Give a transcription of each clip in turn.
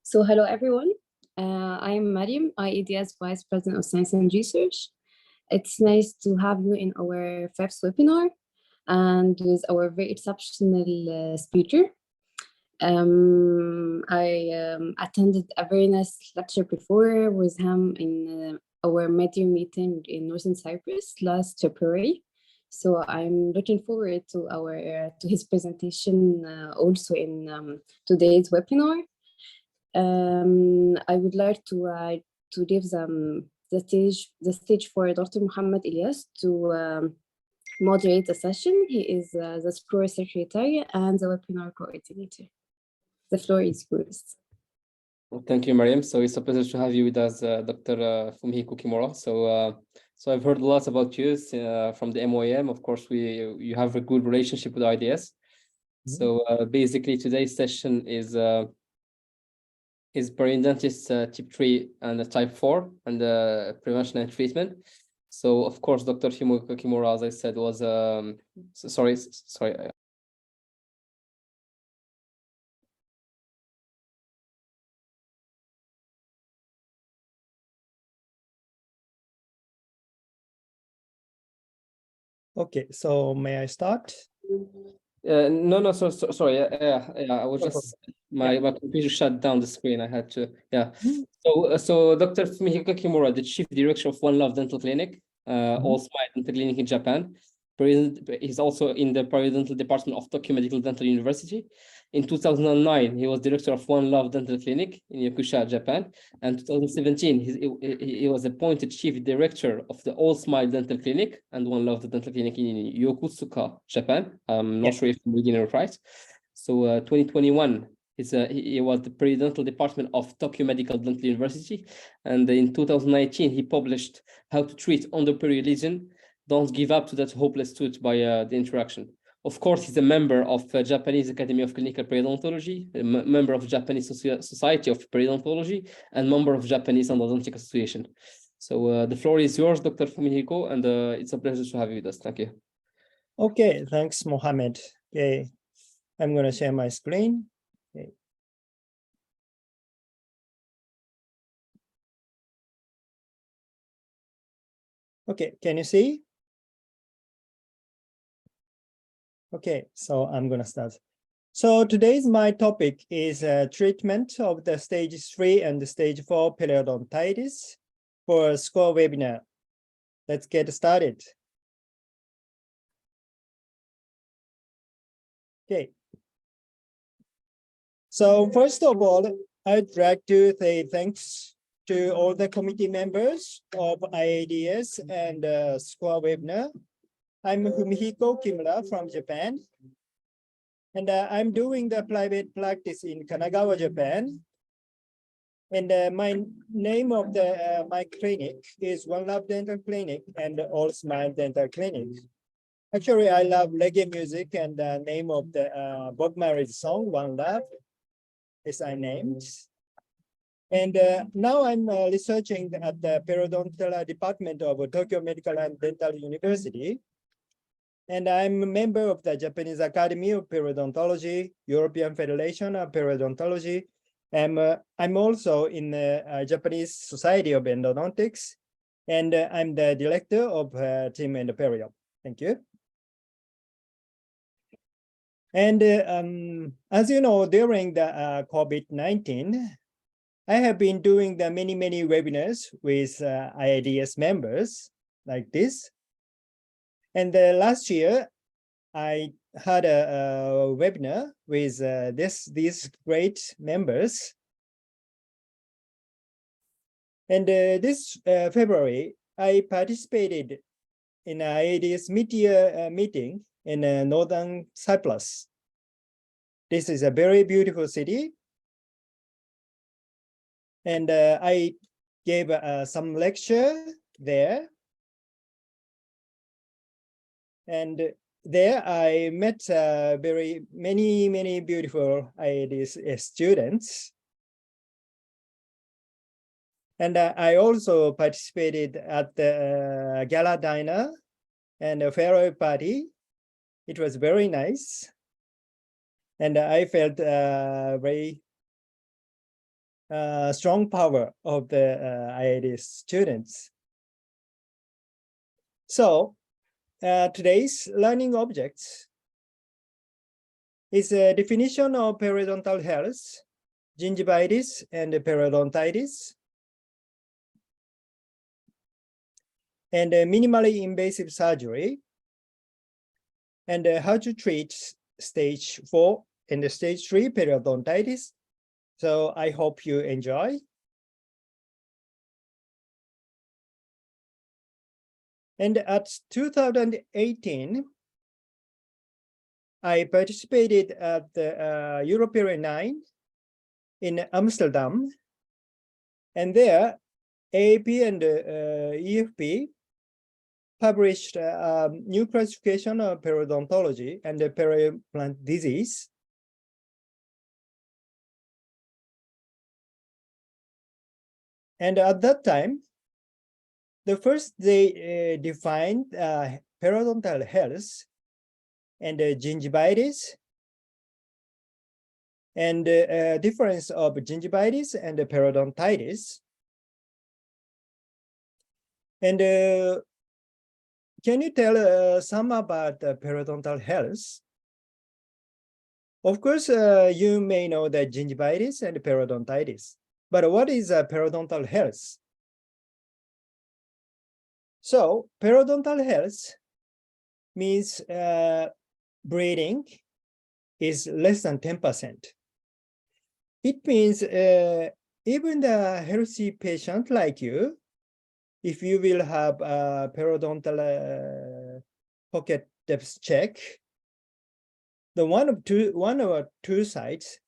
So hello everyone, I am Mariam, IADS Vice President of Science and Research. It's nice to have you in our fifth webinar and with our very exceptional speaker. I attended a very nice lecture before with him in our mid-year meeting in Northern Cyprus last February. So I'm looking forward to his presentation also in today's webinar. I would like to give the stage for Dr. Muhammad Ilyas to moderate the session. He is the Scholar Secretary and the webinar coordinator. The floor is yours. Well, thank you, Mariam. So it's a pleasure to have you with us, Dr. Fumihiko Kimura. So I've heard a lot about you from the MOAM. Of course, you have a good relationship with IADS. So basically, today's session is Periodontitis type 3 and type 4 and prevention and treatment. So of course, Dr. Fumihiko Kimura, as I said, was sorry. Okay, so may I start? No, sorry. I was just my computer shut down the screen. I had to, So Dr. Fumihiko Kimura, the Chief Director of One Love Dental Clinic, All Smile Dental Clinic in Japan. He's also in the Periodontal Department of Tokyo Medical Dental University. In 2009, he was director of One Love Dental Clinic in Yokosuka, Japan. And 2017, he was appointed chief director of the All Smile Dental Clinic and One Love Dental Clinic in Yokosuka, Japan. I'm not sure if I'm reading it right. So 2021, he was the Periodontal Department of Tokyo Medical Dental University. And in 2019, he published How to Treat Endo-perio Lesion. Don't give up to that hopeless truth by the interaction. Of course, he's a member of Japanese Academy of Clinical Periodontology, a member of Japanese Society of Periodontology, and member of Japanese Endodontic Association. So the floor is yours, Dr. Fumihiko, and it's a pleasure to have you with us. Thank you. Okay, thanks, Mohammed. Okay, I'm going to share my screen. Okay. Okay, can you see? Okay, so I'm going to start. So today's my topic is treatment of the stage 3 and stage 4 periodontitis for a SCORE webinar. Let's get started. Okay. So first of all, I'd like to say thanks to all the committee members of IADS and SCORE webinar. I'm Fumihiko Kimura from Japan, and I'm doing the private practice in Kanagawa, Japan. And my name of my clinic is One Love Dental Clinic and All Smile Dental Clinic. Actually, I love reggae music, and the name of the Bob Marley's song, One Love, is I named. And now I'm researching at the Periodontal Department of Tokyo Medical and Dental University. And I'm a member of the Japanese Academy of Periodontology, European Federation of Periodontology. I'm also in the Japanese Society of Endodontics, and I'm the director of Team Endo-perio. Thank you. And as you know, during the COVID-19, I have been doing the many webinars with IADS members like this. And last year, I had a webinar with these great members. And this February, I participated in IADS mid-year meeting in Northern Cyprus. This is a very beautiful city. And I gave some lecture there. And there I met many beautiful IADS students. And I also participated at the gala dinner and a farewell party. It was very nice. And I felt very strong power of the IADS students. So today's learning objects is a definition of periodontal health, gingivitis and periodontitis, and minimally invasive surgery, and how to treat stage 4 and stage 3 periodontitis. So I hope you enjoy. And at 2018, I participated at the European 9 in Amsterdam. And there, AAP and EFP published a new classification of periodontology and the periimplant disease. And at that time, the first they defined periodontal health and gingivitis and difference of gingivitis and periodontitis. And can you tell some about periodontal health? Of course, you may know that gingivitis and periodontitis, but what is periodontal health? So periodontal health means bleeding is less than 10%. It means even the healthy patient like you, if you will have a periodontal pocket depth check, the one or two sides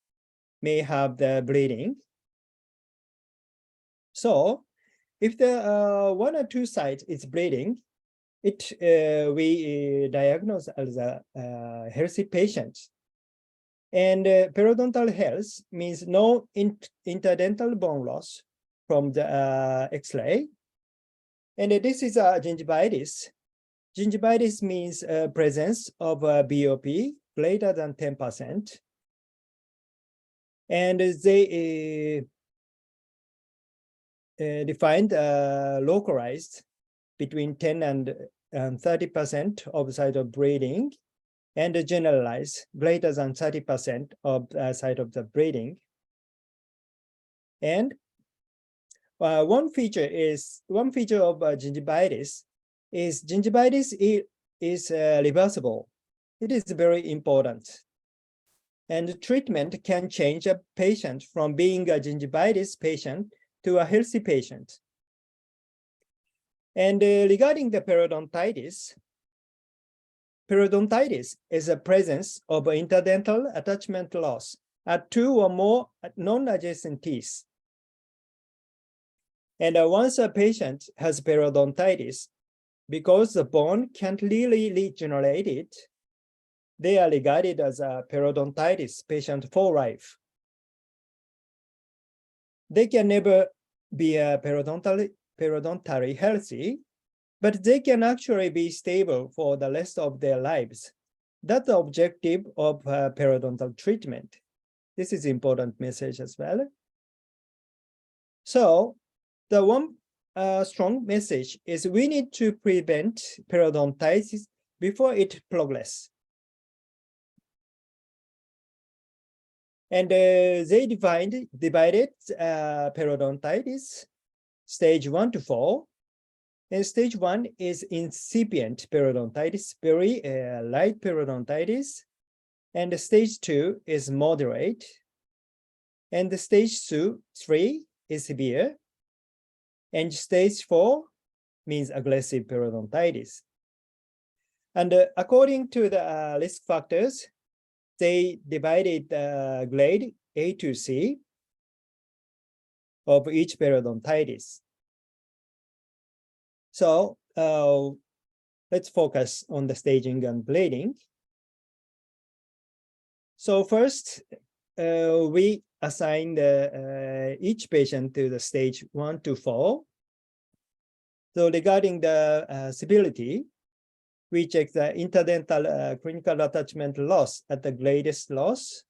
may have the bleeding. So if the one or two sides is bleeding, we diagnose as a healthy patient. And periodontal health means no interdental bone loss from the X-ray. And this is a gingivitis. Gingivitis means presence of BOP greater than 10%. And they defined localized between 10 and 30% of the site of bleeding, and generalized greater than 30% of the site of the bleeding. And one feature of gingivitis is reversible. It is very important. And treatment can change a patient from being a gingivitis patient to a healthy patient. And regarding the periodontitis is a presence of interdental attachment loss at 2 or more non-adjacent teeth. And once a patient has periodontitis, because the bone can't really regenerate it, they are regarded as a periodontitis patient for life. They can never be a periodontally healthy, but they can actually be stable for the rest of their lives. That's the objective of periodontal treatment. This is important message as well. So the one strong message is we need to prevent periodontitis before it progresses. And they divided periodontitis stage 1 to 4. And stage 1 is incipient periodontitis, very light periodontitis. And the stage 2 is moderate. And the stage 3 is severe. And stage 4 means aggressive periodontitis. And according to the risk factors, they divided grade A to C of each periodontitis. So let's focus on the staging and bleeding. So first, we assign each patient to the stage 1 to 4. So regarding the severity, we check the interdental clinical attachment loss at the greatest loss.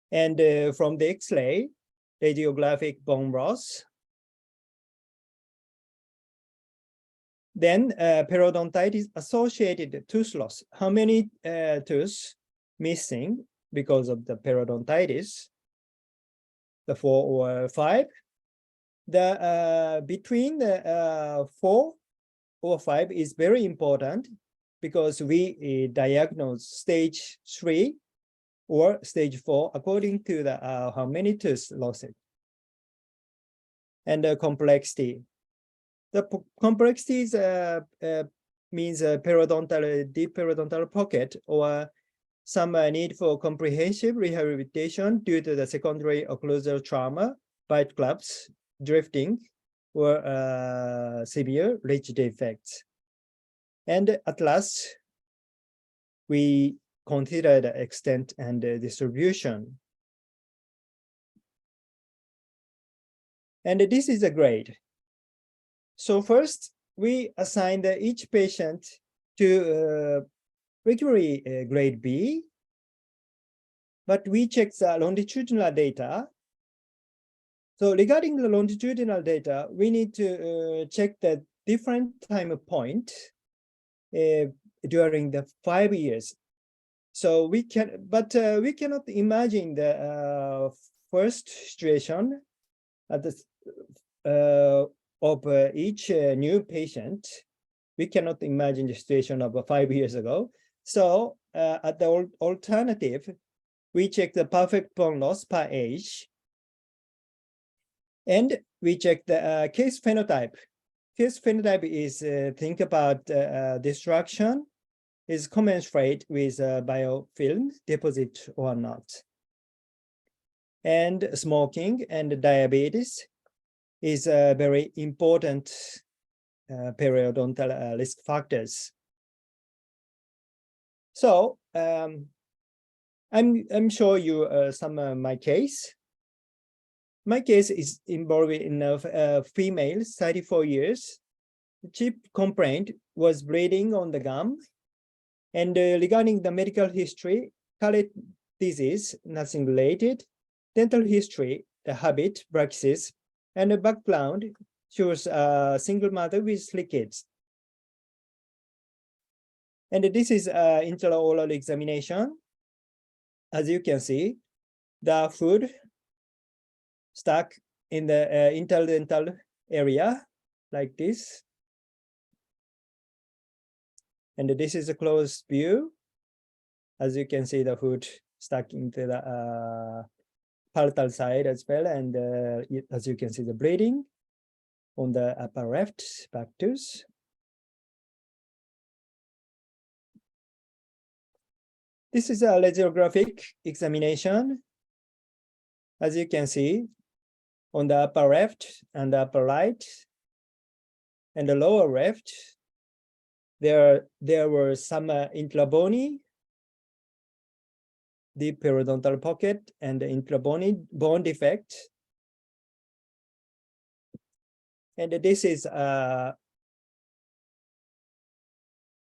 And from the X-ray, radiographic bone loss. Then periodontitis associated tooth loss. How many teeth missing because of the periodontitis? The 4 or 5. The between the 4 or 5 is very important because we diagnose stage 3 or stage 4 according to the how many teeth lost. And the complexity. The complexities means periodontal, deep periodontal pocket or some need for comprehensive rehabilitation due to the secondary occlusal trauma, bite clubs, drifting, or severe ridge defects. And at last, we consider the extent and distribution. And this is a grade. So first, we assign each patient to regularly grade B, but we check the longitudinal data. So regarding the longitudinal data, we need to check the different time point during the 5 years. So we can, but we cannot imagine the first situation at the of each new patient. We cannot imagine the situation of 5 years ago. So at the alternative, we check the perfect bone loss per age. And we check the case phenotype. Case phenotype is think about destruction is commensurate with biofilm deposit or not. And smoking and diabetes is very important periodontal risk factors. So I'm show you some of my case. My case is involving a female, 34 years. The chief complaint was bleeding on the gum. And regarding the medical history, current disease, nothing related. Dental history, the habit, practices, and the background shows a single mother with 3 kids. And this is intraoral examination. As you can see, the food stuck in the interdental area like this. And this is a close view. As you can see, the food stuck into the palatal side as well. And as you can see, the bleeding on the upper left back tooth. This is a radiographic examination. As you can see, on the upper left and the upper right and the lower left, there were some intrabony, deep periodontal pocket, and the intrabony bone defect. And this is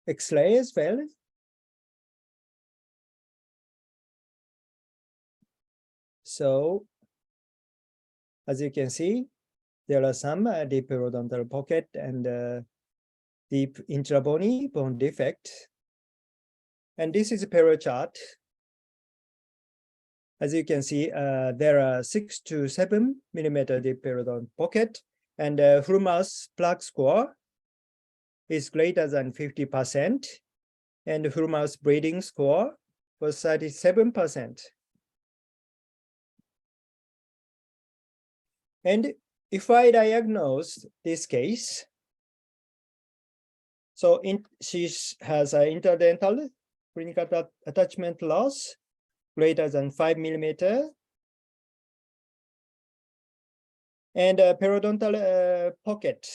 X-ray as well. So, as you can see, there are some deep periodontal pocket and deep intrabony bone defect. And this is a perio chart. As you can see, there are 6 to 7 millimeter deep periodontal pocket, and full mouth plaque score is greater than 50%, and full mouth bleeding score was 37%. And if I diagnose this case, so she has an interdental clinical attachment loss greater than 5 millimeter, and periodontal pocket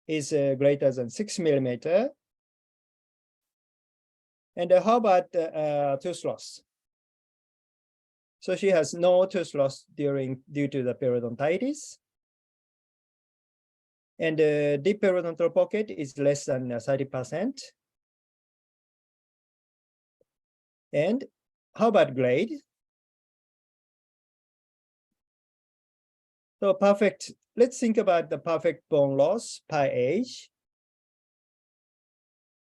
is greater than 6 millimeter. And how about tooth loss? So she has no tooth loss due to the periodontitis. And deep periodontal pocket is less than 30%. And how about grade? So let's think about the perfect bone loss by age.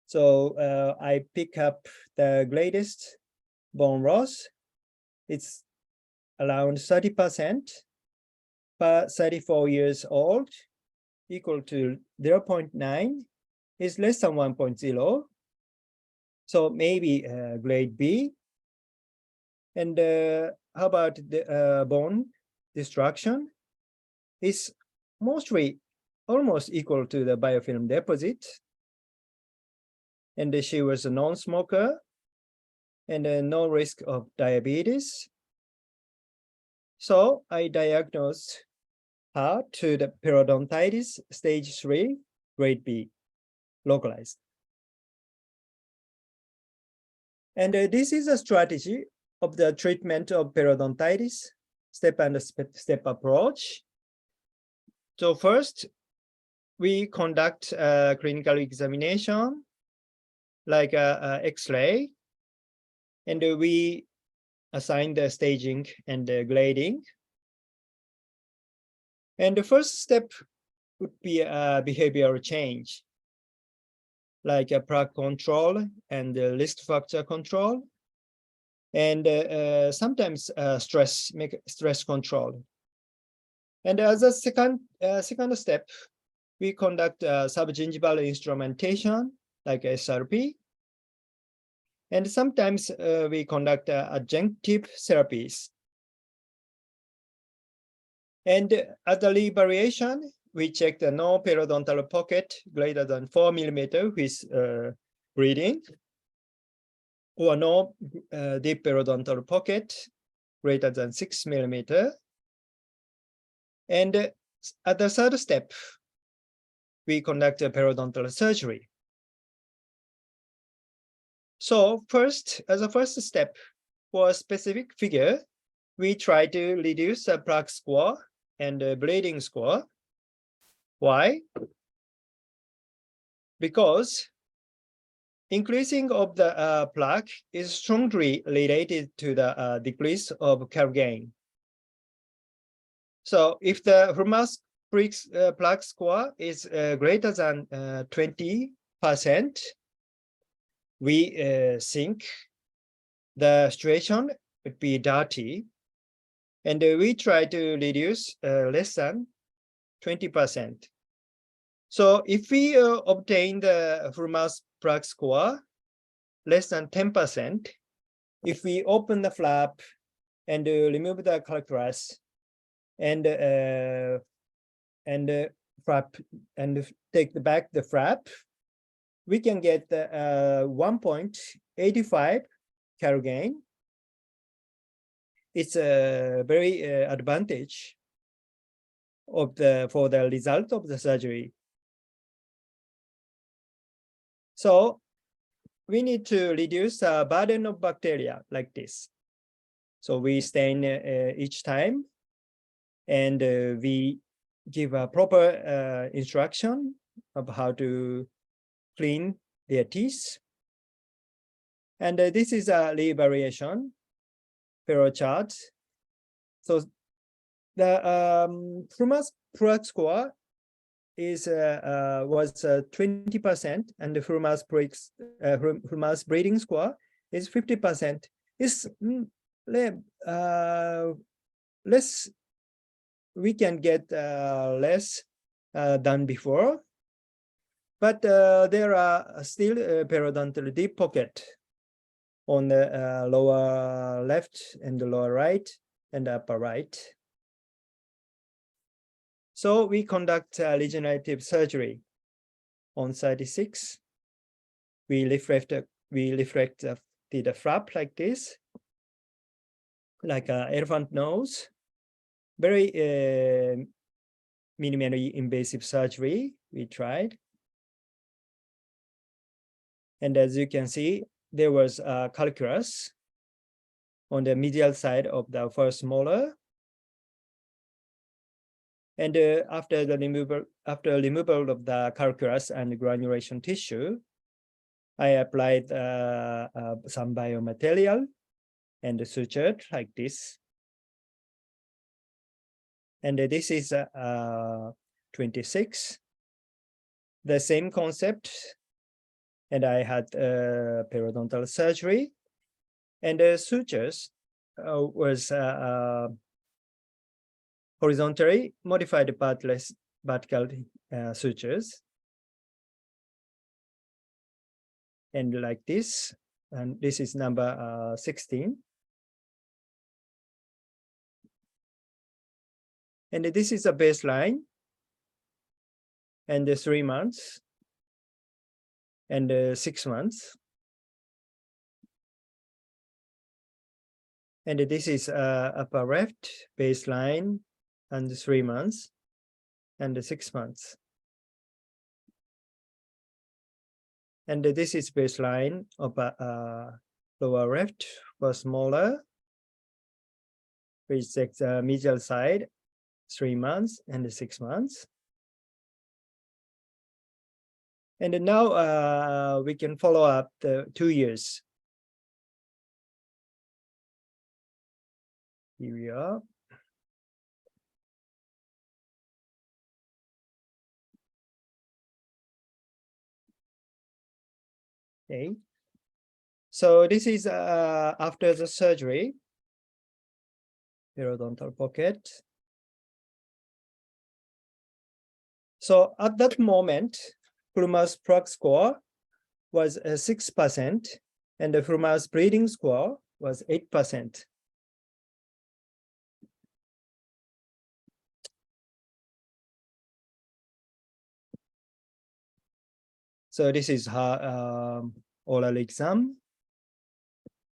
So I pick up the greatest bone loss. It's around 30% per 34 years old, equal to 0.9, is less than 1.0. So maybe grade B. And how about the bone destruction? It's mostly almost equal to the biofilm deposit. And she was a non-smoker and no risk of diabetes. So I diagnosed her to the periodontitis stage 3, grade B, localized. And this is a strategy of the treatment of periodontitis, step approach. So first, we conduct a clinical examination, like a X-ray, and we assign the staging and the grading. And the first step would be a behavioral change, like a plaque control and list factor control, and sometimes stress control. And as a second step, we conduct subgingival instrumentation like SRP. And sometimes we conduct adjunctive therapies. And at the reevaluation, we check the no periodontal pocket greater than 4 millimeter with bleeding, or no deep periodontal pocket greater than 6 millimeter. And at the third step, we conduct a periodontal surgery. So first, as a first step, for a specific figure, we try to reduce the plaque score and the bleeding score. Why? Because increasing of the plaque is strongly related to the decrease of curve gain. So if the Hermas plaque score is greater than 20%, we think the situation would be dirty, and we try to reduce less than 20%. So if we obtain the Hermas plaque score less than 10%, if we open the flap and remove the calculus and flap and take back the flap, we can get 1.85 cal gain. It's a very advantage of for the result of the surgery. So we need to reduce the burden of bacteria like this. So we stain each time, and we give a proper instruction of how to clean their teeth. And this is a reevaluation Pero chart. So the Hermas plaque score is was 20%, and the Hermas bleeding score is 50%. It's less. We can get less than before, but there are still periodontal deep pocket on the lower left and the lower right and upper right. So we conduct regenerative surgery on 36. We reflect the flap like this, like an elephant nose. Very minimally invasive surgery we tried. And as you can see, there was a calculus on the medial side of the first molar. And after removal of the calculus and granulation tissue, I applied some biomaterial and sutured like this. And this is 26. The same concept. And I had periodontal surgery. And the sutures was horizontally modified partless vertical sutures. And like this. And this is number 16. And this is a baseline. And the 3 months. And 6 months. And this is upper left baseline and 3 months and 6 months. And this is baseline of lower left for smaller, which is medial side, 3 months and 6 months. And now we can follow up the 2 years. Here we are. Okay. So this is after the surgery, periodontal pocket. So at that moment, Furuma's plaque score was 6%, and the Furuma's bleeding score was 8%. So this is her oral exam.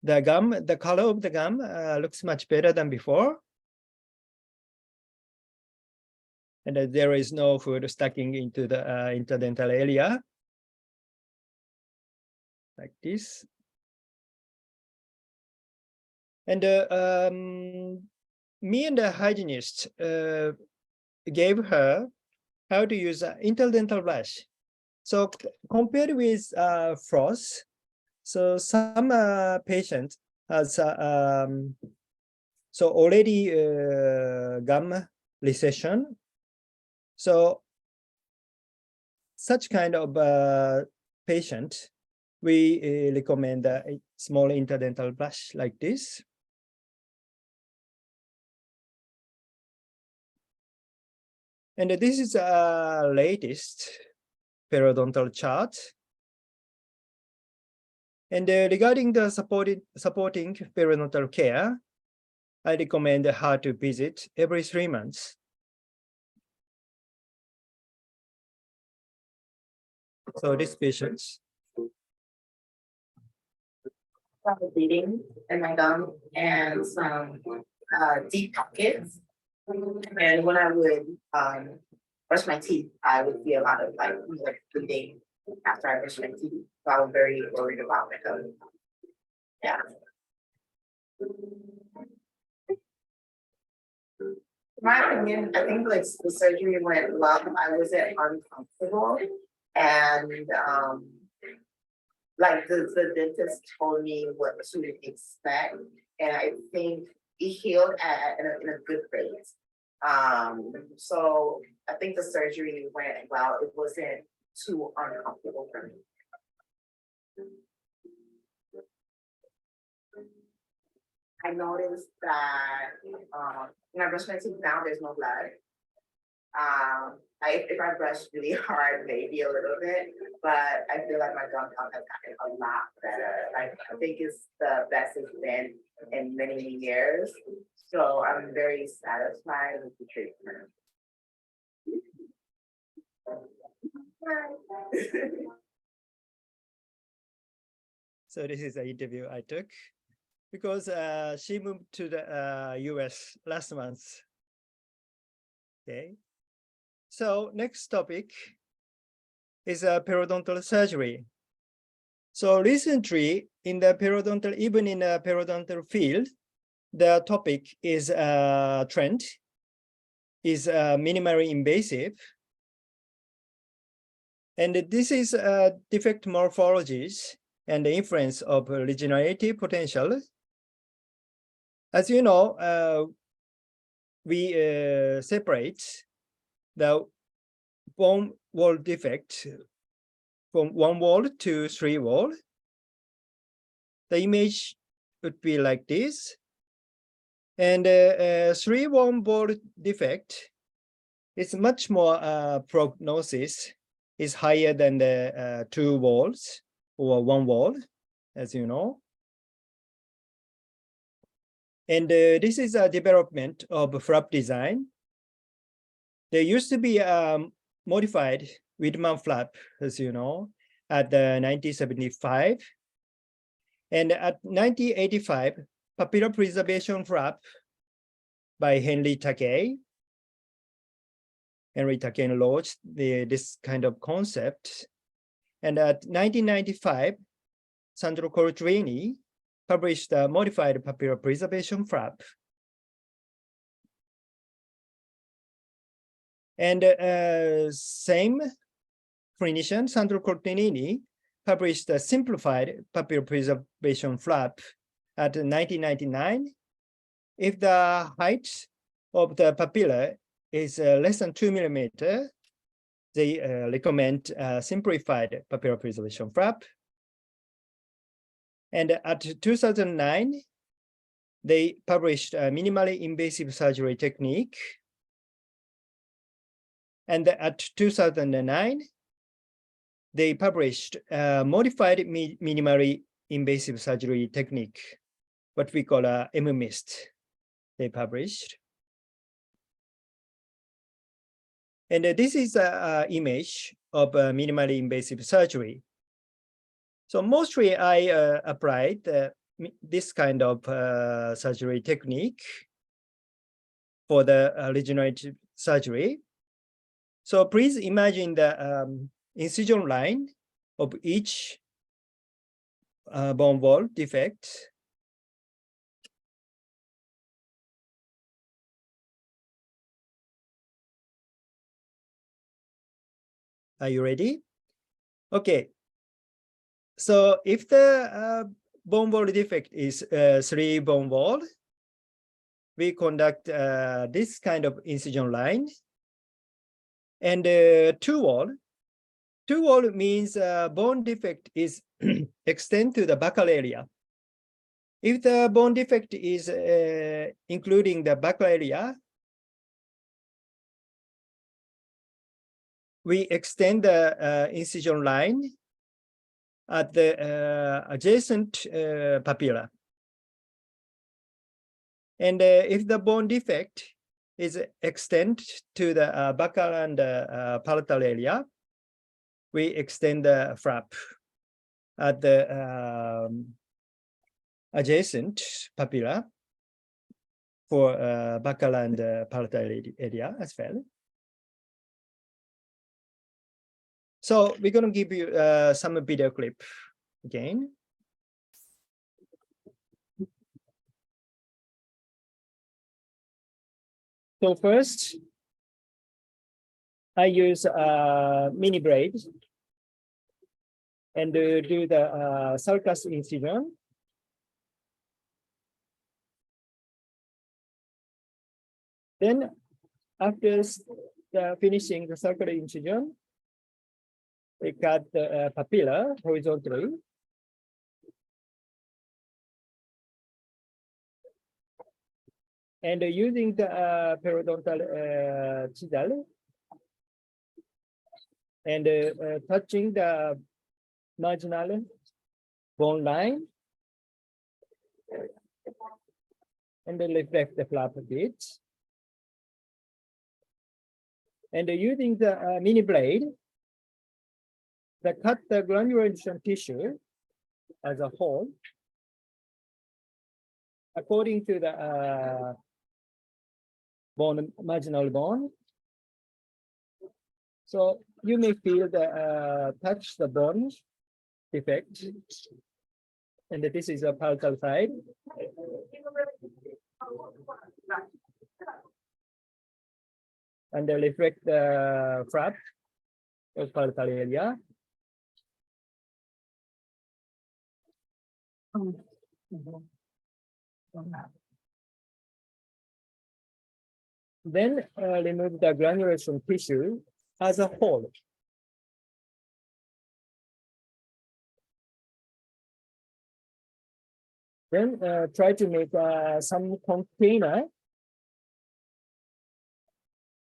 The color of the gum looks much better than before. And there is no food stacking into the interdental area. Like this. And me and the hygienist gave her how to use an interdental brush. So compared with floss, so some patient has so already gum recession. So such kind of patient, we recommend a small interdental brush like this. And this is latest periodontal chart. And regarding the supporting periodontal care, I recommend her to visit every 3 months. So this patient. Bleeding in my gum and some deep pockets. And when I would brush my teeth, I would feel a lot of like bleeding after I brush my teeth. So I was very worried about my gum. Yeah. In my opinion, I think like the surgery went well. I wasn't uncomfortable, and like the dentist told me what to expect, and I think it healed in a good rate. So I think the surgery went well. It wasn't too uncomfortable for me. I noticed that when I brush my teeth now, there's no blood. If I brush really hard, maybe a little bit, but I feel like my gum health has gotten a lot better. Like, I think it's the best it's been in many, many years. So I'm very satisfied with the treatment. So this is an interview I took because she moved to the US last month. Okay. So next topic is periodontal surgery. So recently in the periodontal, even in the periodontal field, the topic is trend is minimally invasive. And this is defect morphologies and the influence of regenerative potential. As you know, we separate the bone wall defect from 1 wall to 3 wall. The image would be like this. And 3 wall defect is much more prognosis is higher than the 2 walls or 1 wall, as you know. And this is a development of flap design. There used to be modified Wiedemann flap, as you know, at 1975. And at 1985, papilla preservation flap by Henry Takei. Henry Takei launched this kind of concept. And at 1995, Sandro Coltrani published a modified papilla preservation flap. And same clinician, Sandro Coltrani, published a simplified papilla preservation flap at 1999. If the height of the papilla is less than 2 millimeters, they recommend simplified papilla preservation flap. And at 2009, they published a minimally invasive surgery technique. And at 2009, they published a modified minimally invasive surgery technique, what we call a MMIST. They published. And this is an image of minimally invasive surgery. So mostly I applied this kind of surgery technique for the regenerative surgery. So please imagine the incision line of each bone wall defect. Are you ready? Okay. So if the bone wall defect is 3 bone wall, we conduct this kind of incision line. And 2 wall. 2 wall means bone defect is extend to the buccal area. If the bone defect is including the buccal area, we extend the incision line at the adjacent papilla. And if the bone defect is extend to the buccal and palatal area, we extend the flap at the adjacent papilla for buccal and palatal area as well. So we're going to give you some video clip again. So first, I use a mini blade and do the sulcus incision. Then after finishing the sulcus incision, we cut the papilla horizontally. And using the periodontal chisel and touching the marginal bone line and reflect the flap a bit. And using the mini blade, cut the granulation tissue as a whole according to the bone, marginal bone. So you may feel the touch the bone defect, and this is a palatal side. And reflect the flap of palatal area. Then remove the granulation tissue as a whole. Then try to make some container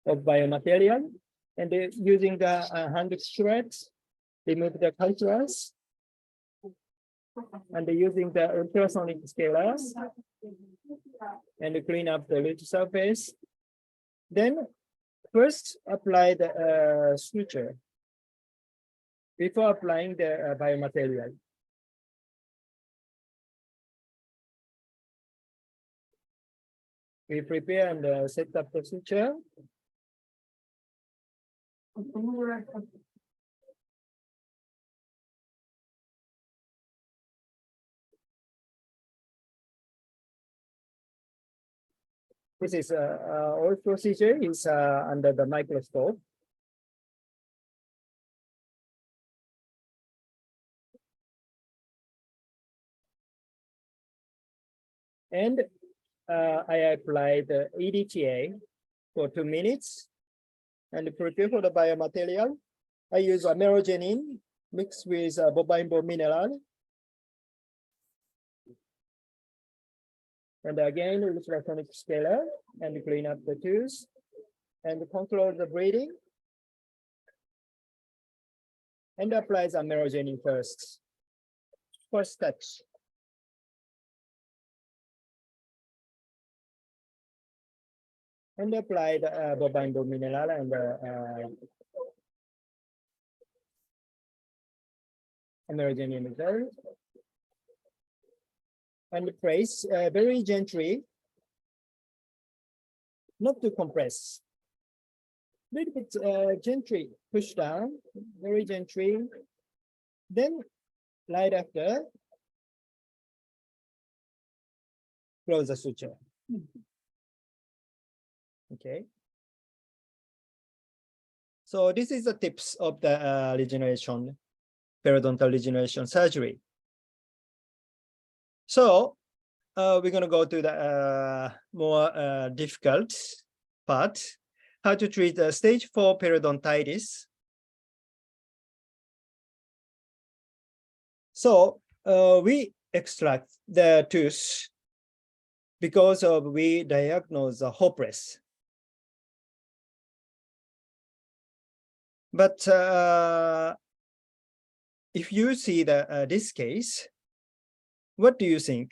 of biomaterial, and using the hand threads, remove the cultures, and using the ultrasonic scalers, and clean up the root surface. Then first apply the suture before applying the biomaterial. We prepare and set up the suture. This is all procedure is under the microscope. And I apply the EDTA for 2 minutes and prepare for the biomaterial. I use amerogenin mixed with bovine bone mineral. And again, ultrasonic scaler and clean up the tooth and control the breathing. And apply the amerogenin first. First touch. And apply the bovine bone mineral and amerogenin as well. And press very gently, not to compress. Little bit gently push down, very gently. Then right after, close the suture. Okay. So this is the tips of the regeneration, periodontal regeneration surgery. So we're going to go to the more difficult part, how to treat the stage 4 periodontitis. So we extract the tooth because we diagnose hopeless. But if you see this case, what do you think?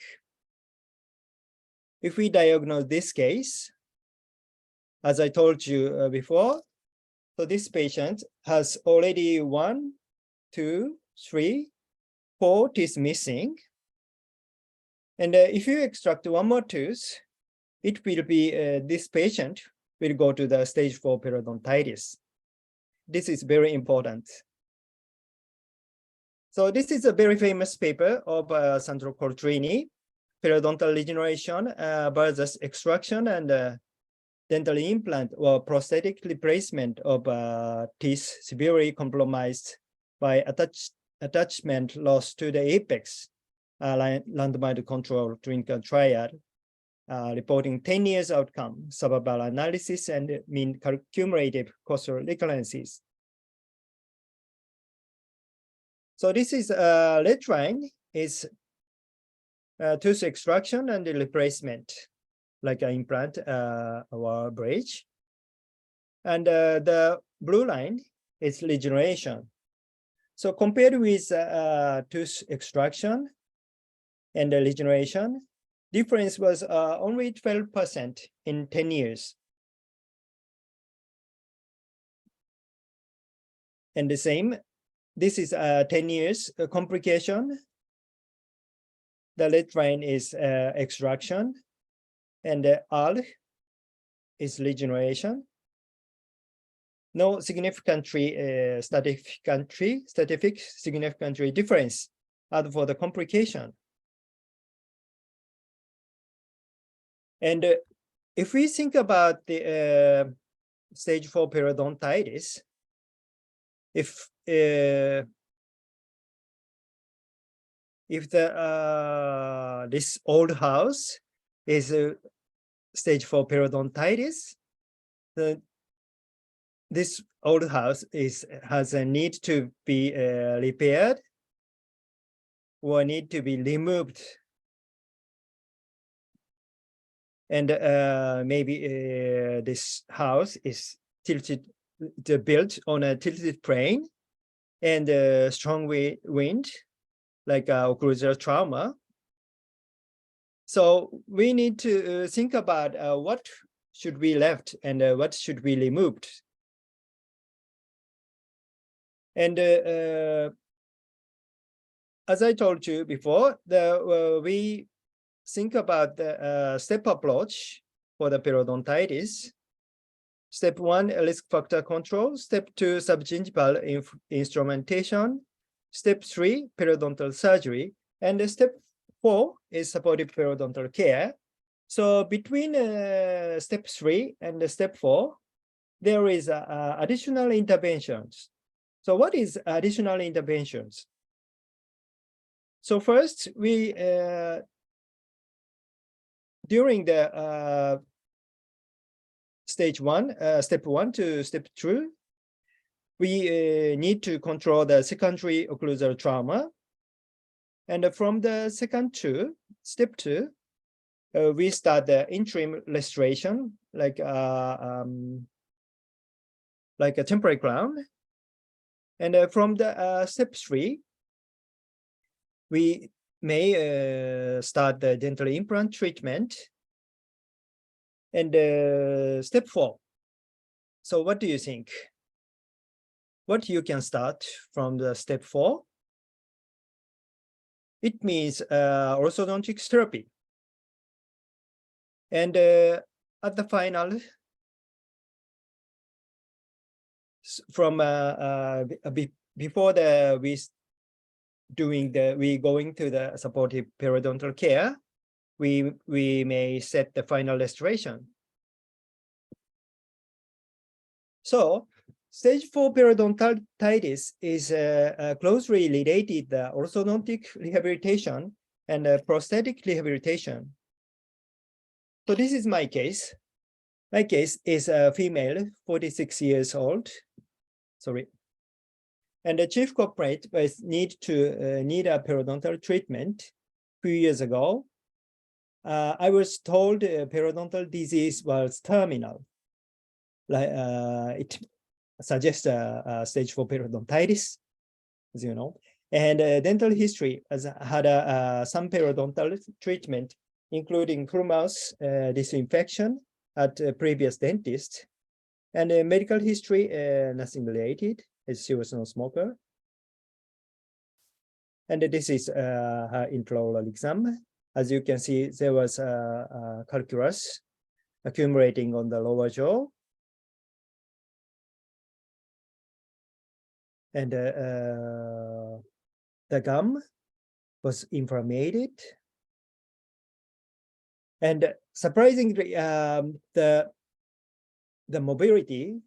If we diagnose this case, as I told you before, so this patient has already 1, 2, 3, 4 teeth missing. And if you extract one more tooth, it will be this patient will go to the stage 4 periodontitis. This is very important. So this is a very famous paper of Sandro Coltrini, periodontal regeneration versus extraction and dental implant or prosthetic replacement of teeth severely compromised by attachment loss to the apex, randomized control clinical trial, reporting 10 years outcome, subbable analysis, and mean cumulative cost recurrences. So this is red line is tooth extraction and replacement, like an implant or bridge. And the blue line is regeneration. So compared with tooth extraction and the regeneration, difference was only 12% in 10 years. And the same, this is 10 years complication. The red line is extraction, and the R is regeneration. No significantly statistical significantly difference as for the complication. And if we think about the stage 4 periodontitis, if the this old house is stage 4 periodontitis, this old house has a need to be repaired or need to be removed. And maybe this house is built on a tilted plane and strong wind, like occlusal trauma. So we need to think about what should be left and what should be removed. And as I told you before, we think about the step approach for the periodontitis. Step 1, risk factor control. Step 2, subgingival instrumentation. Step 3, periodontal surgery. And step 4 is supportive periodontal care. So between step 3 and step 4, there is additional interventions. So what is additional interventions? So first, we during the stage 1, step 1 to step 2, we need to control the secondary occlusal trauma. And from the step 2, we start the interim restoration, like a temporary crown. And from the step 3, we may start the dental implant treatment. And step 4. So what do you think? What you can start from the step 4? It means orthodontic therapy. And at the final, from before we going to the supportive periodontal care, we may set the final restoration. So stage 4 periodontitis is closely related to orthodontic rehabilitation and prosthetic rehabilitation. So this is my case. My case is a female, 46 years old. Sorry. And the chief culprit was need a periodontal treatment a few years ago. I was told periodontal disease was terminal. Like it suggests a stage 4 periodontitis, as you know. And dental history has had some periodontal treatment, including full mouth disinfection at a previous dentist. And medical history, nothing related, as she was no smoker. And this is her intraoral exam. As you can see, there was calculus accumulating on the lower jaw. And the gum was inflamed. And surprisingly, the mobility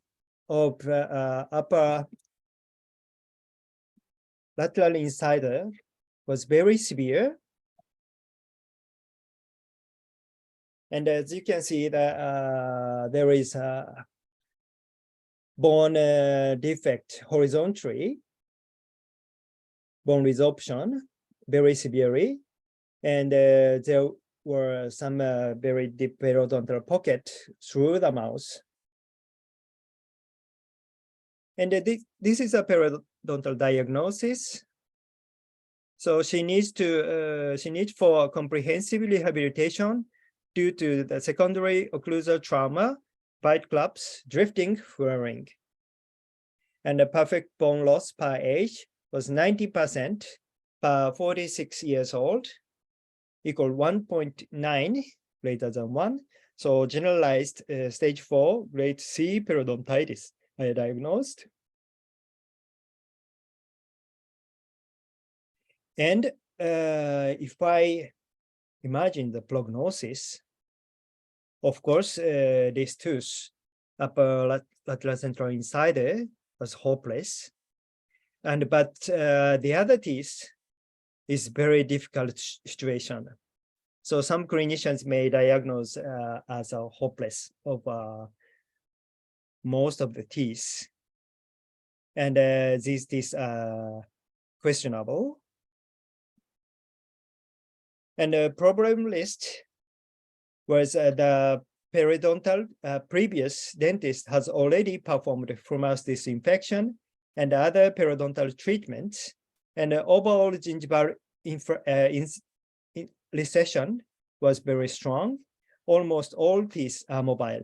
of upper lateral incisor was very severe. And as you can see, there is a bone defect horizontally, bone resorption very severely, and there were some very deep periodontal pocket through the mouth. And this is a periodontal diagnosis. So she needs for comprehensive rehabilitation due to the secondary occlusal trauma, bite collapse, drifting, furring. And the perfect bone loss per age was 90% per 46 years old, equal 1.9 greater than 1. So generalized stage 4 grade C periodontitis I diagnosed. And if I imagine the prognosis, of course, this tooth, upper lateral central incisor, was hopeless. But the other teeth is very difficult situation. So some clinicians may diagnose as a hopeless of most of the teeth. And these teeth are questionable. And the problem list was the periodontal previous dentist has already performed Fumihiko's disinfection and other periodontal treatments, and the overall gingival recession was very strong. Almost all teeth are mobile.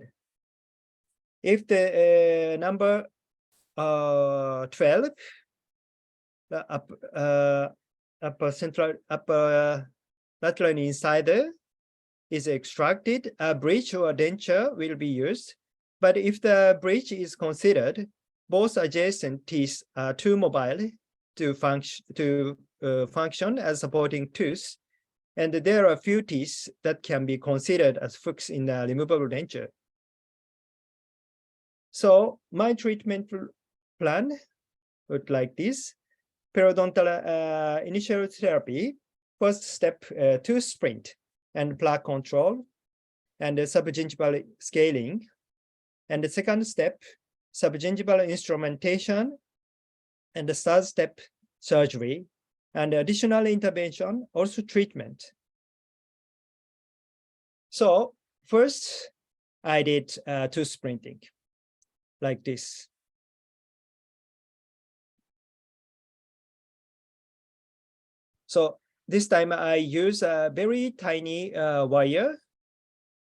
If the number 12, the upper lateral incisor is extracted, a bridge or a denture will be used. But if the bridge is considered, both adjacent teeth are too mobile to function as supporting tooth, and there are few teeth that can be considered as hooks in a removable denture. So my treatment plan would like this: periodontal initial therapy. First step, tooth sprint and plaque control, and the subgingival scaling. And the second step, subgingival instrumentation, and the third step, surgery, and additional intervention, also treatment. So first, I did tooth sprinting, like this. So this time I use a very tiny wire,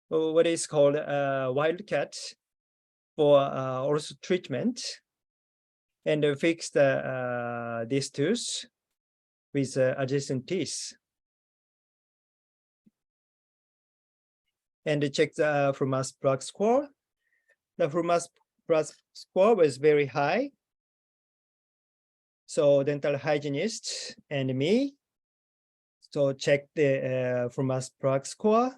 or what is called wildcat, for also treatment, and fix these tooth with adjacent teeth. And check the Fumihiko's plaque score. The Fumihiko's plaque score was very high. So dental hygienist and me, so check the Fumihiko's plaque score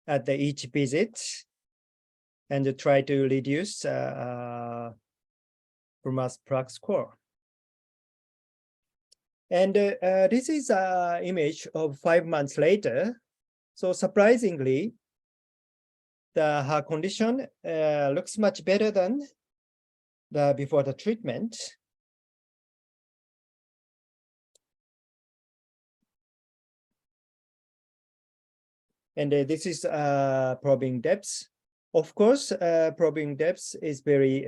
at each visit, and try to reduce Fumihiko's plaque score. And this is an image of 5 months later. So surprisingly, her condition looks much better than before the treatment. And this is probing depth. Of course, probing depth is very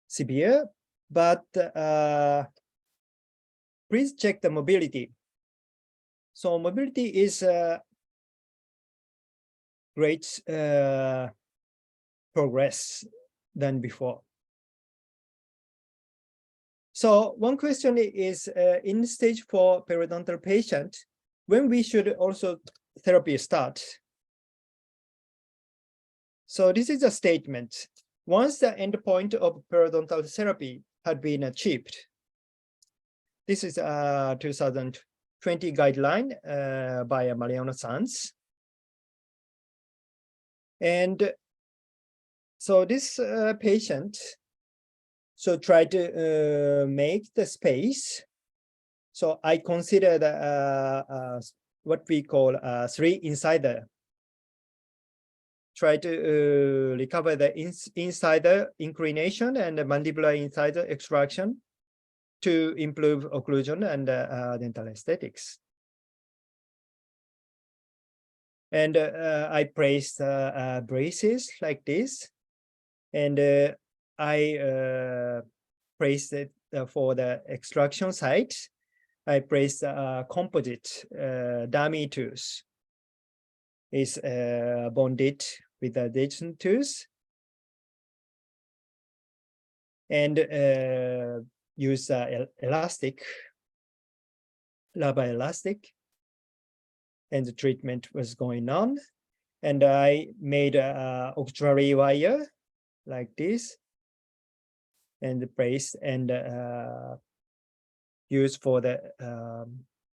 severe, but please check the mobility. So mobility is great progress than before. So one question is, in stage 4 periodontal patient, when we should also therapy start? So this is a statement. Once the endpoint of periodontal therapy had been achieved, this is a 2020 guideline by Mariano Sanz. And so this patient, so try to make the space. So I consider what we call 3 incisor. Try to recover the incisor inclination and the mandibular incisor extraction to improve occlusion and dental aesthetics. And I placed braces like this, and I placed it for the extraction site. I placed a composite dummy tooth. Is bonded with the adjacent tooth, and use elastic, rubber elastic, and the treatment was going on. And I made a auxiliary wire like this, and placed and used for the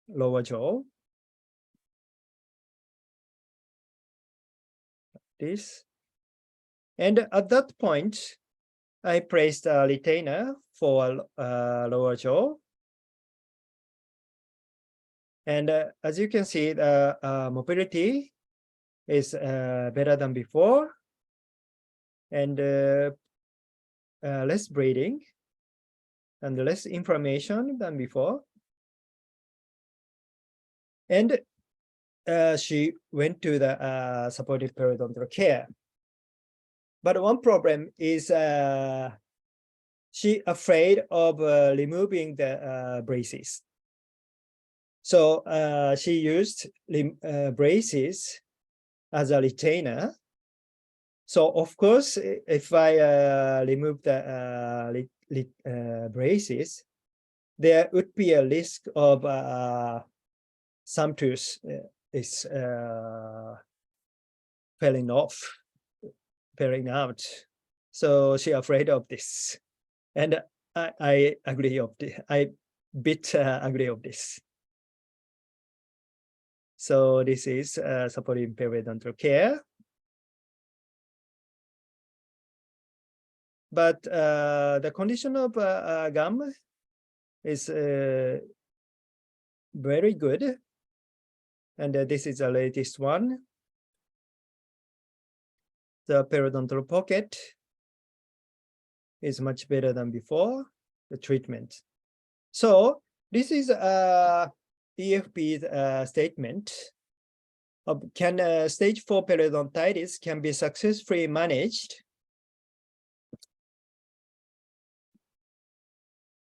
lower jaw. This, and at that point, I placed a retainer for lower jaw, and as you can see, the mobility is better than before, and less bleeding and less inflammation than before. And she went to the supportive periodontal care. But one problem is she afraid of removing the braces. So she used braces as a retainer. So of course, if I remove the braces, there would be a risk of some tooth is falling out. So she afraid of this, and I agree of this. I bit agree of this. So this is supporting periodontal care. But the condition of gum is very good. And this is the latest one. The periodontal pocket is much better than before, the treatment. So this is EFP's statement of can stage 4 periodontitis can be successfully managed.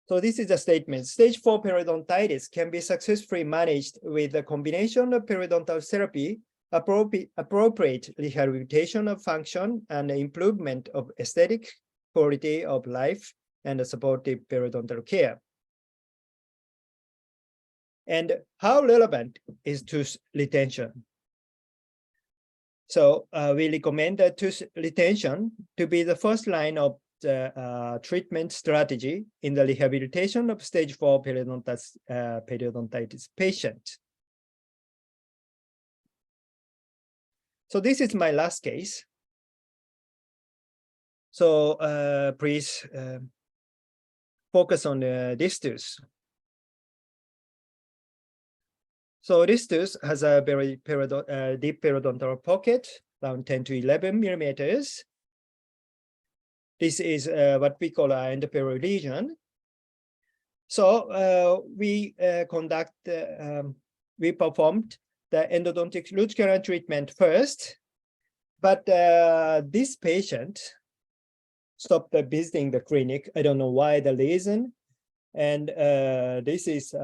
So this is a statement. Stage 4 periodontitis can be successfully managed with a combination of periodontal therapy, appropriate rehabilitation of function, and improvement of aesthetic quality of life and supportive periodontal care. And how relevant is tooth retention? So we recommend tooth retention to be the first line of the treatment strategy in the rehabilitation of stage 4 periodontitis patient. So this is my last case. So please focus on this tooth. So this tooth has a very deep periodontal pocket, around 10 to 11 millimeters. This is what we call an endo-perio lesion. So we performed the endodontic root canal treatment first, but this patient stopped visiting the clinic. I don't know why, the reason. And this is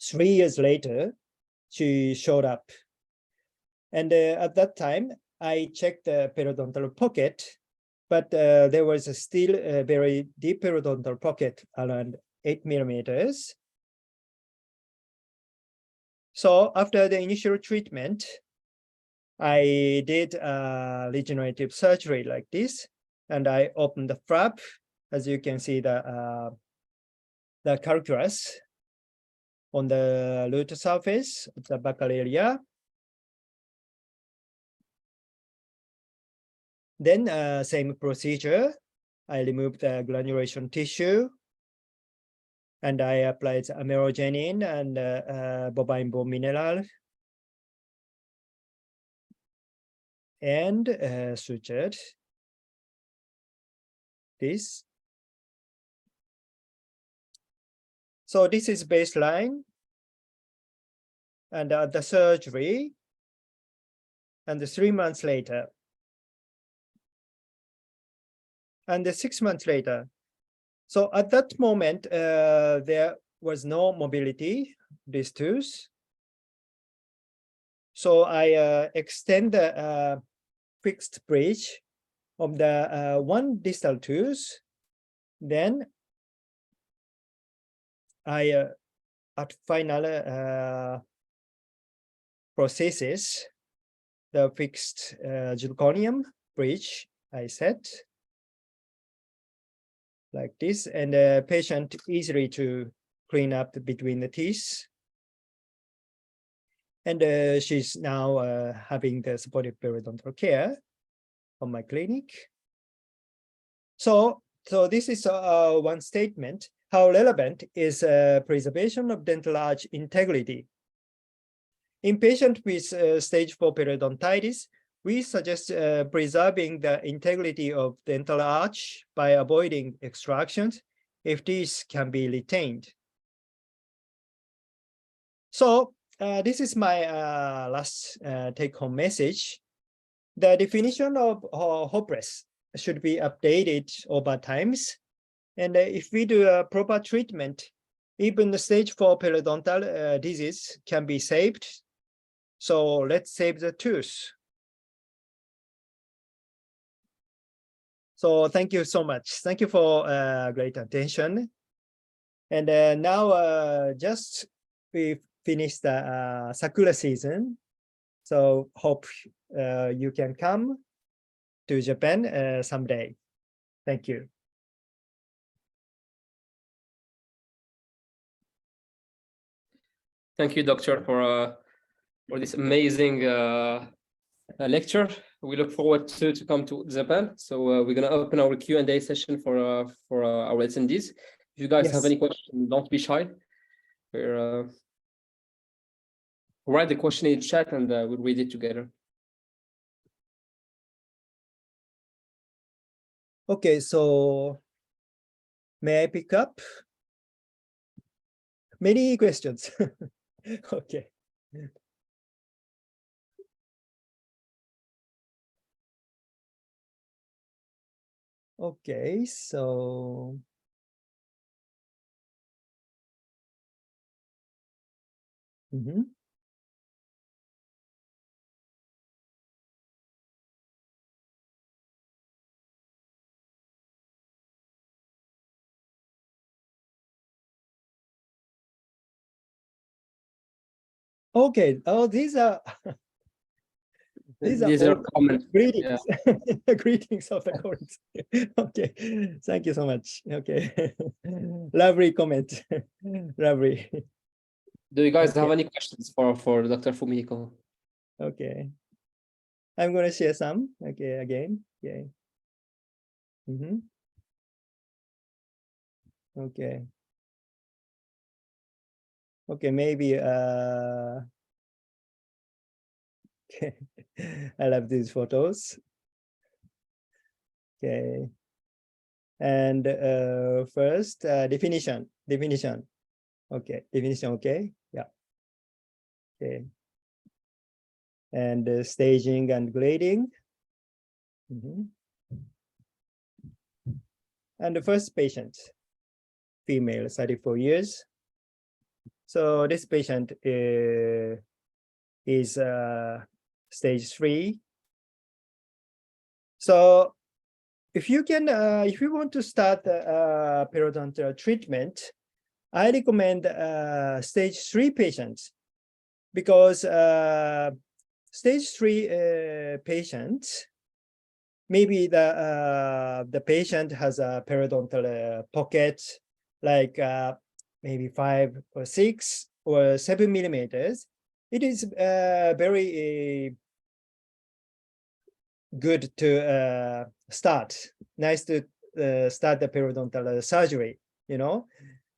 3 years later, she showed up. And at that time, I checked the periodontal pocket, but there was still a very deep periodontal pocket around 8 millimeters. So after the initial treatment, I did regenerative surgery like this, and I opened the flap. As you can see, the calculus on the root surface of the buccal area. Then same procedure, I removed the granulation tissue, and I applied amerogenin and bovine bone mineral, and sutured this. So this is baseline, and the surgery, and 3 months later, and 6 months later. So at that moment, there was no mobility, this tooth. So I extend the fixed bridge of the one distal tooth. Then I, at final processes, the fixed zirconium bridge I set like this, and the patient easily to clean up between the teeth. And she's now having the supportive periodontal care on my clinic. So this is one statement. How relevant is preservation of dental arch integrity? In patients with stage 4 periodontitis, we suggest preserving the integrity of dental arch by avoiding extractions if these can be retained. So this is my last take-home message. The definition of hopeless should be updated over times. And if we do a proper treatment, even the stage 4 periodontal disease can be saved. So let's save the tooth. So thank you so much. Thank you for great attention. And now just we finished the Sakura season. So hope you can come to Japan someday. Thank you. Thank you, doctor, for this amazing lecture. We look forward to come to Japan. So we're gonna open our Q&A session for our attendees. If you guys have any questions, don't be shy. We're write the question in the chat and we'll read it together. Okay, so may I pick up? Many questions. Okay. Okay, so okay. Oh, these are These are all comments. greetings. Yeah. Greetings of the comments. Okay, thank you so much. Okay, lovely comment. Lovely. Do you guys have Okay. any questions for Dr. Fumihiko? Okay, I'm gonna share some. Okay, again. Okay. Okay. Okay, maybe okay. I love these photos. Okay. And first definition. Okay, definition, okay. Yeah. Okay. And staging and grading. And the first patient, female, 34 years. So this patient is stage 3. So if you can, if you want to start periodontal treatment, I recommend stage 3 patients because stage 3 patients, maybe the patient has a periodontal pocket like maybe 5 or 6 or 7 millimeters. It is very good to start. Nice to start the periodontal surgery, you know.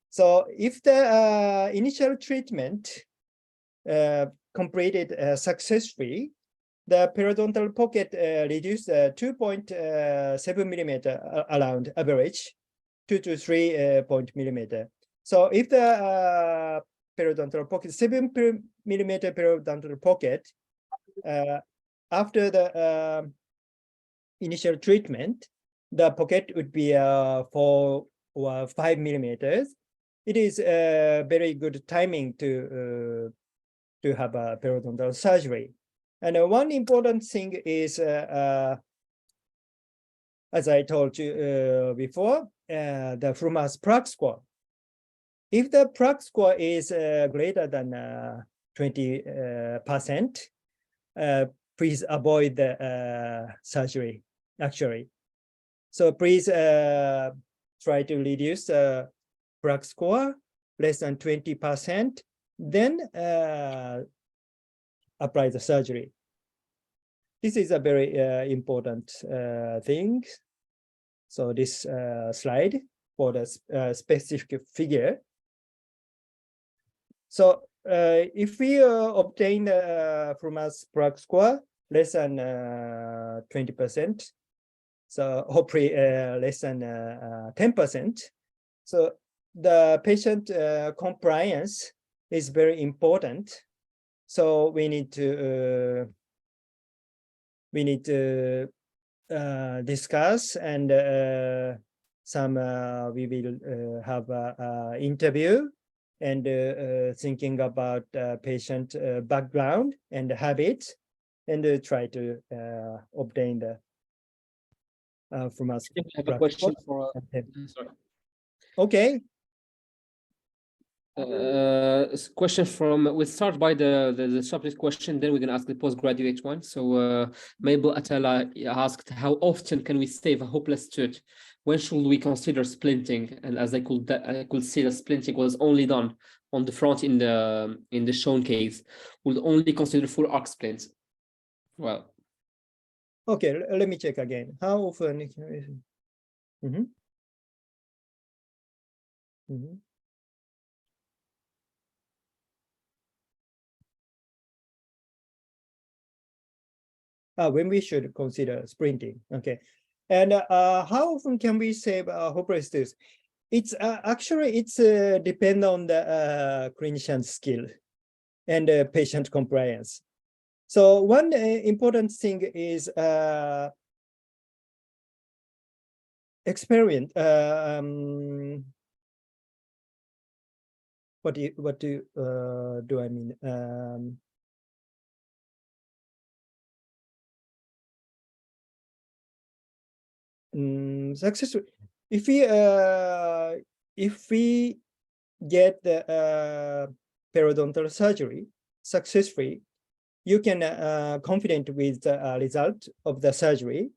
So if the initial treatment completed successfully, the periodontal pocket reduced 2.7 millimeter around average, 2 to 3 millimeter. So if the periodontal pocket, 7 millimeter periodontal pocket, after the initial treatment, the pocket would be 4 or 5 millimeters. It is very good timing to have a periodontal surgery. And one important thing is, as I told you before, the Frumas plaque score. If the plaque score is greater than 20%, please avoid the surgery, actually. So please try to reduce the plaque score less than 20%, then apply the surgery. This is a very important thing. So this slide for the specific figure. So if we obtain the Frumas plaque score less than 20%. So hopefully less than 10%. So the patient compliance is very important. So we need to discuss, and we will have an interview and thinking about patient background and habits, and try to obtain the from us. I have a question for. Sorry. Okay. Question from, we'll start by the subject question, then we're gonna ask the postgraduate one. So Mabel Atala asked, how often can we save a hopeless tooth? When should we consider splinting? And as I could see, the splinting was only done on the front in the shown case. Would only consider full arc splints. Well, Okay, let me check again. How often? When we should consider sprinting. Okay. And how often can we save hopeless tooth? It's actually depend on the clinician skill and patient compliance. So one important thing is experience. What do I mean? Successful. If we get the periodontal surgery successfully, you can confident with the result of the surgery.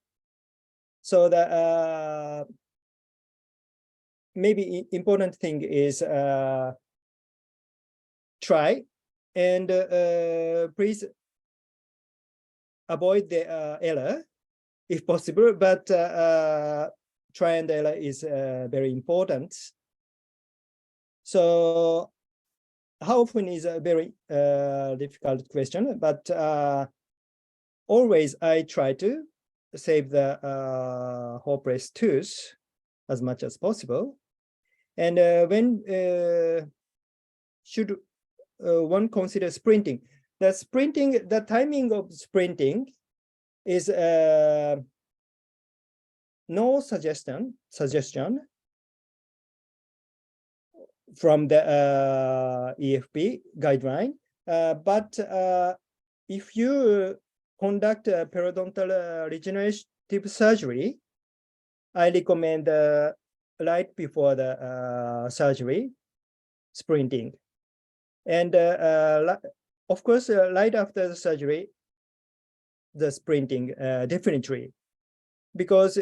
So the maybe important thing is try and please avoid the error if possible, but try and error is very important. So how often is a very difficult question, but always I try to save the hopeless tooth as much as possible. And when should one consider sprinting? The timing of sprinting is no suggestion from the EFP guideline, but if you conduct a periodontal regenerative surgery, I recommend right before the surgery sprinting, and of course right after the surgery the sprinting definitely, because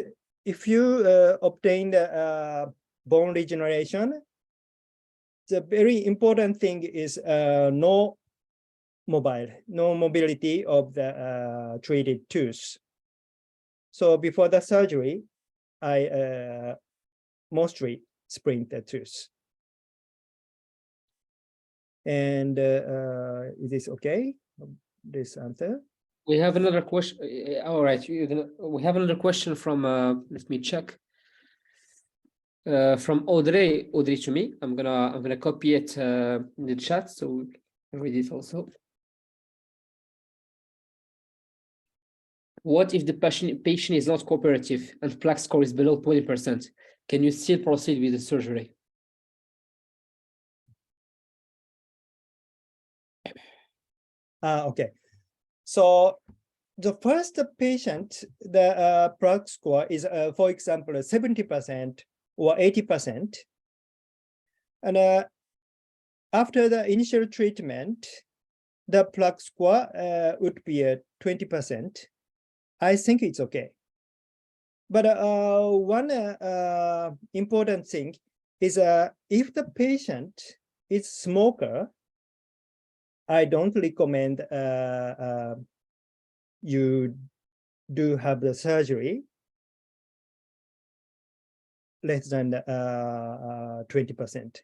if you obtain the bone regeneration, the very important thing is no mobility of the treated tooth. So before the surgery, I mostly sprint the tooth. And is this okay? This answer? we have another question. All right, we have another question from. Let me check. From Audrey to me. I'm gonna copy it in the chat so we can read it also. What if the patient is not cooperative and plaque score is below 20%? Can you still proceed with the surgery? Okay. So the first patient, the plaque score is, for example, 70% or 80%. And after the initial treatment, the plaque score would be 20%. I think it's okay. But one important thing is if the patient is smoker, I don't recommend you do have the surgery less than 20%,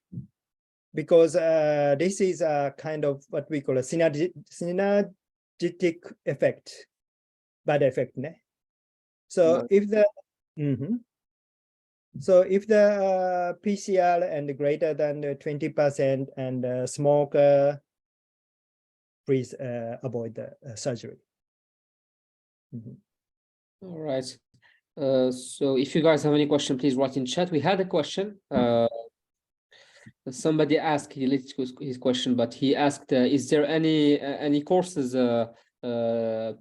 because this is a kind of what we call a synergetic effect. bad effect. Ne? So No. if the so if the PCR and greater than 20% and smoker, please avoid the surgery. All right. So if you guys have any question, please write in chat. We had a question. Somebody asked related to his question, but he asked, is there any courses,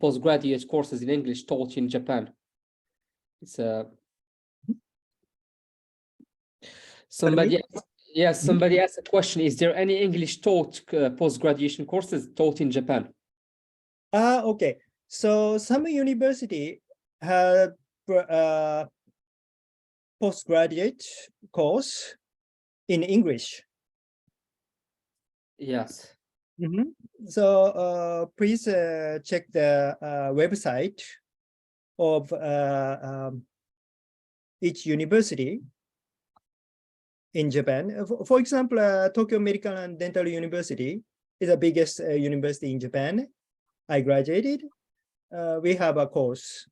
postgraduate courses in English taught in Japan? It's somebody. Yes, somebody asked a question. Is there any English taught post-graduation courses taught in Japan? Okay. So some university have postgraduate course in English. Yes. So please check the website of each university in Japan. For example, Tokyo Medical and Dental University is the biggest university in Japan. I graduated. We have a course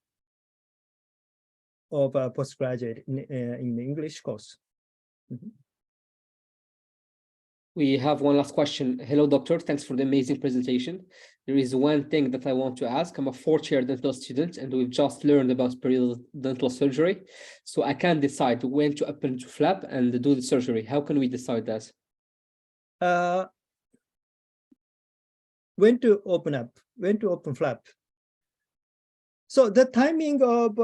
of postgraduate in the English course. We have one last question. Hello, doctor. Thanks for the amazing presentation. There is one thing that I want to ask. I'm a fourth-year dental student, and we've just learned about periodontal surgery. So I can't decide when to open to flap and do the surgery. How can we decide that? When to open up, when to open flap. So the timing of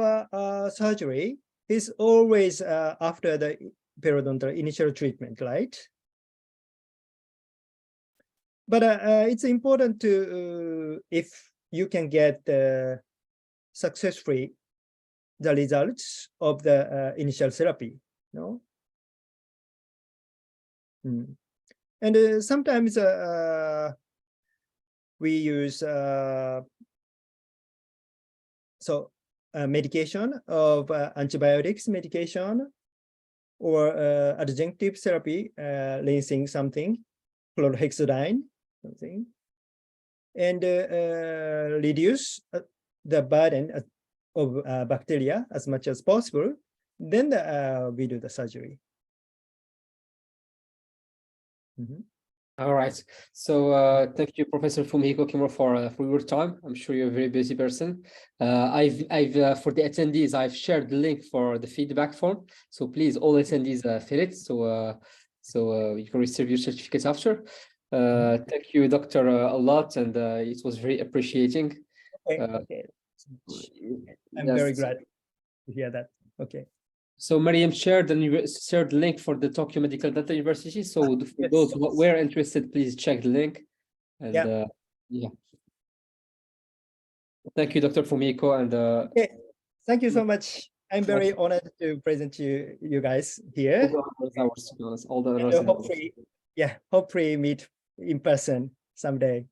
surgery is always after the periodontal initial treatment, right? But it's important to, if you can get successfully the results of the initial therapy, no? And sometimes we use medication of antibiotics medication or adjunctive therapy, rinsing something, chlorhexidine, something, and reduce the burden of bacteria as much as possible. Then we do the surgery. All right. So thank you, Professor Fumihiko Kimura, for your time. I'm sure you're a very busy person. I've for the attendees, I've shared the link for the feedback form. So please, all attendees, fill it. So you can receive your certificates after. Thank you, Doctor, a lot, and it was very appreciating. Okay. I'm Yes. very glad to hear that. Okay. So Mariam shared the link for the Tokyo Medical Dental University. So for those who were interested, please check the link. And yeah. Thank you, Dr. Fumihiko. And okay. Thank you so much. I'm very honored to present to you guys here. Hopefully, hopefully meet in person someday.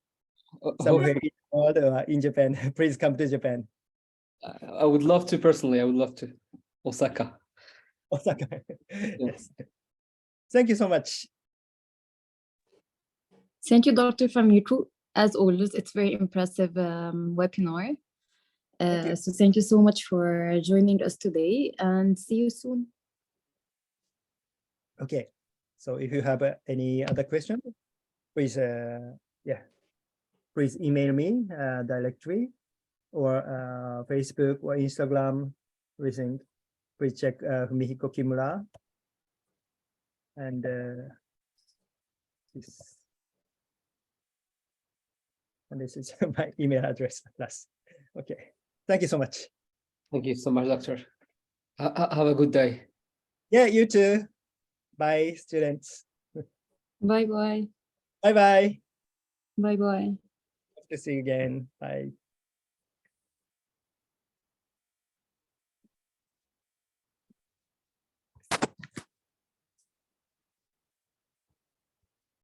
Somewhere in the world or in Japan. Please come to Japan. I would love to personally. I would love to. Osaka. Osaka. Yes. Thank you so much. Thank you, Dr. Fumihiko. As always, it's very impressive webinar. So thank you so much for joining us today, and see you soon. Okay. So if you have any other question, please, please email me directly, or Facebook or Instagram. Please check Fumihiko Kimura. And this is my email address. Okay. Thank you so much. Thank you so much, Doctor. Have a good day. Yeah, you too. Bye, students. Bye-bye. Bye-bye. Bye-bye. Hope to see you again. Bye.